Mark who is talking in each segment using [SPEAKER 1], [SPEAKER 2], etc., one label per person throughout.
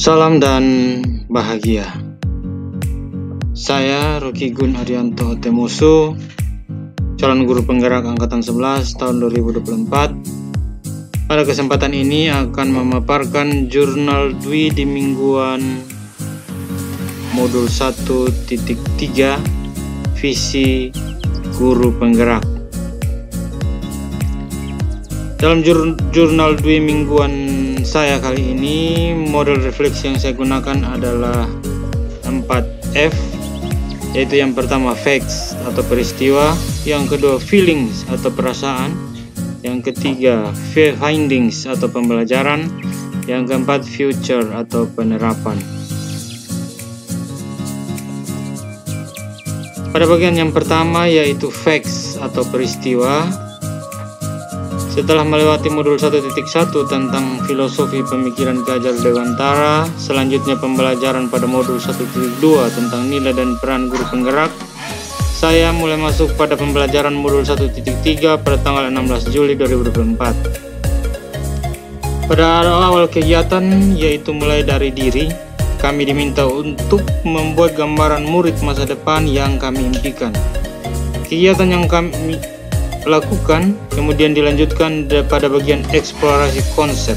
[SPEAKER 1] Salam dan bahagia. Saya Rocky Gun Arianto Temusu, calon guru penggerak angkatan 11 tahun 2024. Pada kesempatan ini akan memaparkan jurnal Dwi di mingguan modul 1.3 visi guru penggerak. Dalam jurnal Dwi mingguan saya kali ini, model refleksi yang saya gunakan adalah 4F, yaitu yang pertama facts atau peristiwa, yang kedua feelings atau perasaan, yang ketiga findings atau pembelajaran, yang keempat future atau penerapan. Pada bagian yang pertama yaitu facts atau peristiwa, setelah melewati modul 1.1 tentang filosofi pemikiran Ki Hajar Dewantara, selanjutnya pembelajaran pada modul 1.2 tentang nilai dan peran guru penggerak, saya mulai masuk pada pembelajaran modul 1.3 pada tanggal 16 Juli 2024. Pada awal kegiatan, yaitu mulai dari diri, kami diminta untuk membuat gambaran murid masa depan yang kami impikan. Kegiatan yang kami lakukan kemudian dilanjutkan pada bagian eksplorasi konsep.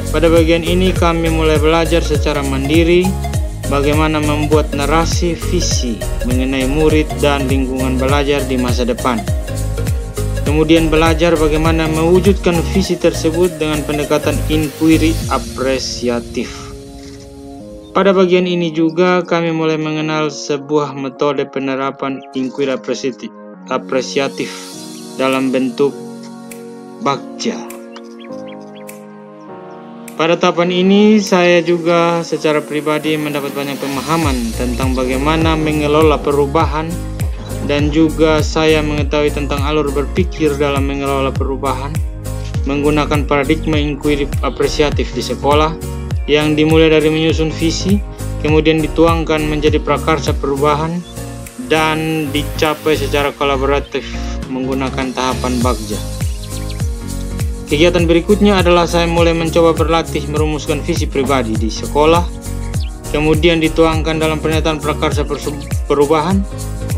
[SPEAKER 1] Pada bagian ini kami mulai belajar secara mandiri bagaimana membuat narasi visi mengenai murid dan lingkungan belajar di masa depan. Kemudian belajar bagaimana mewujudkan visi tersebut dengan pendekatan inquiry apresiatif. Pada bagian ini juga kami mulai mengenal sebuah metode penerapan inquiry apresiatif dalam bentuk bagja. Pada tahapan ini saya juga secara pribadi mendapat banyak pemahaman tentang bagaimana mengelola perubahan, dan juga saya mengetahui tentang alur berpikir dalam mengelola perubahan menggunakan paradigma inquiry apresiatif di sekolah, yang dimulai dari menyusun visi, kemudian dituangkan menjadi prakarsa perubahan dan dicapai secara kolaboratif menggunakan tahapan bagja. Kegiatan berikutnya adalah saya mulai mencoba berlatih merumuskan visi pribadi di sekolah, kemudian dituangkan dalam pernyataan prakarsa perubahan.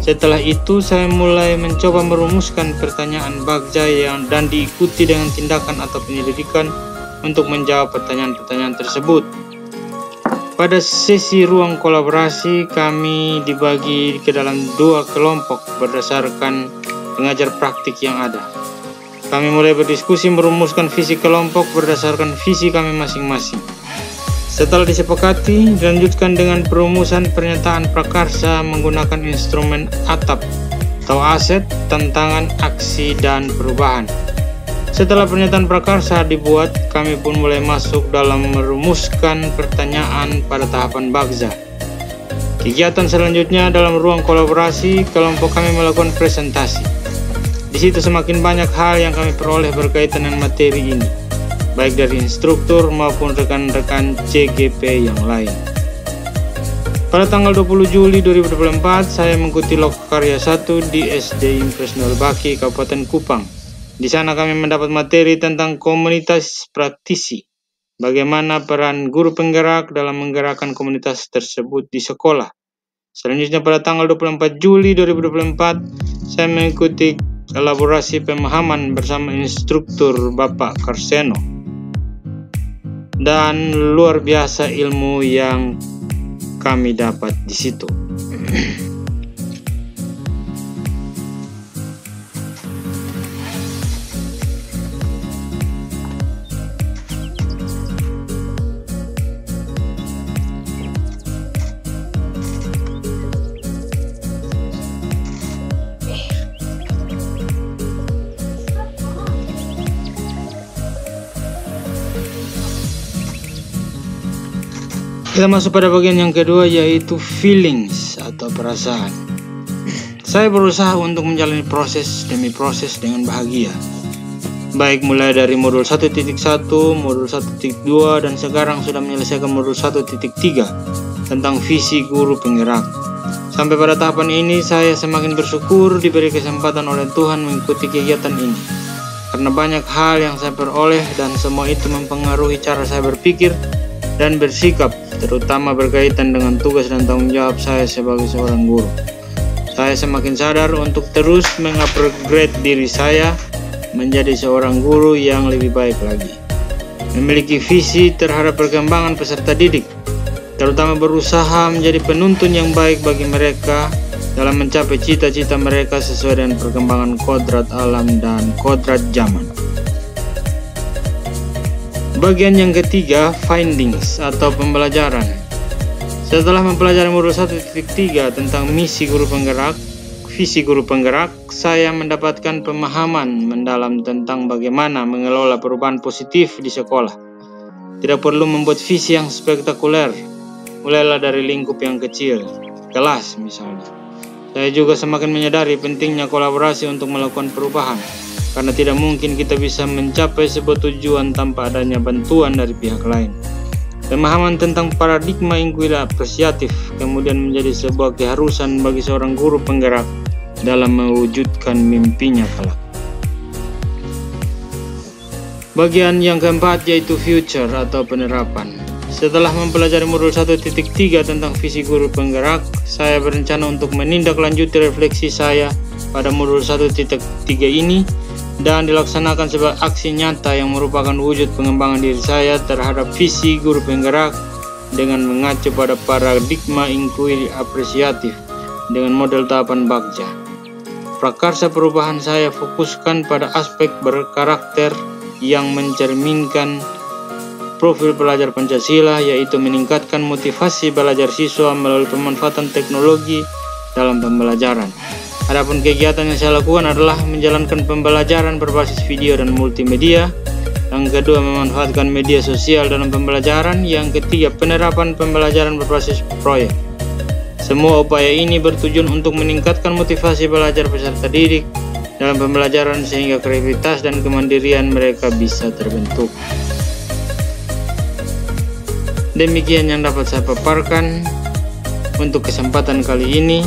[SPEAKER 1] Setelah itu saya mulai mencoba merumuskan pertanyaan bagja dan diikuti dengan tindakan atau penyelidikan untuk menjawab pertanyaan-pertanyaan tersebut. Pada sesi ruang kolaborasi, kami dibagi ke dalam 2 kelompok berdasarkan pengajar praktik yang ada. Kami mulai berdiskusi merumuskan visi kelompok berdasarkan visi kami masing-masing. Setelah disepakati, dilanjutkan dengan perumusan pernyataan prakarsa menggunakan instrumen ATAP atau aset, tantangan, aksi, dan perubahan. Setelah pernyataan prakarsa dibuat, kami pun mulai masuk dalam merumuskan pertanyaan pada tahapan bagja. Kegiatan selanjutnya dalam ruang kolaborasi, kelompok kami melakukan presentasi. Di situ semakin banyak hal yang kami peroleh berkaitan dengan materi ini, baik dari instruktur maupun rekan-rekan CGP yang lain. Pada tanggal 20 Juli 2024, saya mengikuti Lokakarya 1 di SD Impresnul Baki, Kabupaten Kupang. Di sana kami mendapat materi tentang komunitas praktisi, bagaimana peran guru penggerak dalam menggerakkan komunitas tersebut di sekolah. Selanjutnya pada tanggal 24 Juli 2024, saya mengikuti elaborasi pemahaman bersama instruktur Bapak Karseno. Dan luar biasa ilmu yang kami dapat di situ. Kita masuk pada bagian yang kedua, yaitu feelings atau perasaan. Saya berusaha untuk menjalani proses demi proses dengan bahagia, baik mulai dari modul 1.1, modul 1.2, dan sekarang sudah menyelesaikan modul 1.3 tentang visi guru penggerak. Sampai pada tahapan ini saya semakin bersyukur diberi kesempatan oleh Tuhan mengikuti kegiatan ini, karena banyak hal yang saya peroleh dan semua itu mempengaruhi cara saya berpikir dan bersikap, terutama berkaitan dengan tugas dan tanggung jawab saya sebagai seorang guru. Saya semakin sadar untuk terus mengupgrade diri saya menjadi seorang guru yang lebih baik lagi. Memiliki visi terhadap perkembangan peserta didik, terutama berusaha menjadi penuntun yang baik bagi mereka dalam mencapai cita-cita mereka sesuai dengan perkembangan kodrat alam dan kodrat zaman. Bagian yang ketiga, findings atau pembelajaran. Setelah mempelajari modul 1.3 tentang misi guru penggerak, visi guru penggerak, saya mendapatkan pemahaman mendalam tentang bagaimana mengelola perubahan positif di sekolah. Tidak perlu membuat visi yang spektakuler, mulailah dari lingkup yang kecil, kelas misalnya. Saya juga semakin menyadari pentingnya kolaborasi untuk melakukan perubahan, karena tidak mungkin kita bisa mencapai sebuah tujuan tanpa adanya bantuan dari pihak lain. Pemahaman tentang paradigma inquiry apresiatif kemudian menjadi sebuah keharusan bagi seorang guru penggerak dalam mewujudkan mimpinya kelak. Bagian yang keempat yaitu future atau penerapan. Setelah mempelajari modul 1.3 tentang visi guru penggerak, saya berencana untuk menindaklanjuti refleksi saya pada modul 1.3 ini dan dilaksanakan sebagai aksi nyata yang merupakan wujud pengembangan diri saya terhadap visi guru penggerak dengan mengacu pada paradigma inquiry apresiatif dengan model tahapan Bagja. Prakarsa perubahan saya fokuskan pada aspek berkarakter yang mencerminkan profil pelajar Pancasila, yaitu meningkatkan motivasi belajar siswa melalui pemanfaatan teknologi dalam pembelajaran. Adapun kegiatan yang saya lakukan adalah menjalankan pembelajaran berbasis video dan multimedia. Yang kedua, memanfaatkan media sosial dalam pembelajaran. Yang ketiga, penerapan pembelajaran berbasis proyek. Semua upaya ini bertujuan untuk meningkatkan motivasi belajar peserta didik dalam pembelajaran sehingga kreativitas dan kemandirian mereka bisa terbentuk. Demikian yang dapat saya paparkan untuk kesempatan kali ini.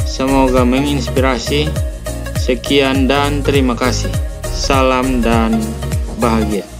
[SPEAKER 1] Semoga menginspirasi. Sekian dan terima kasih. Salam dan bahagia.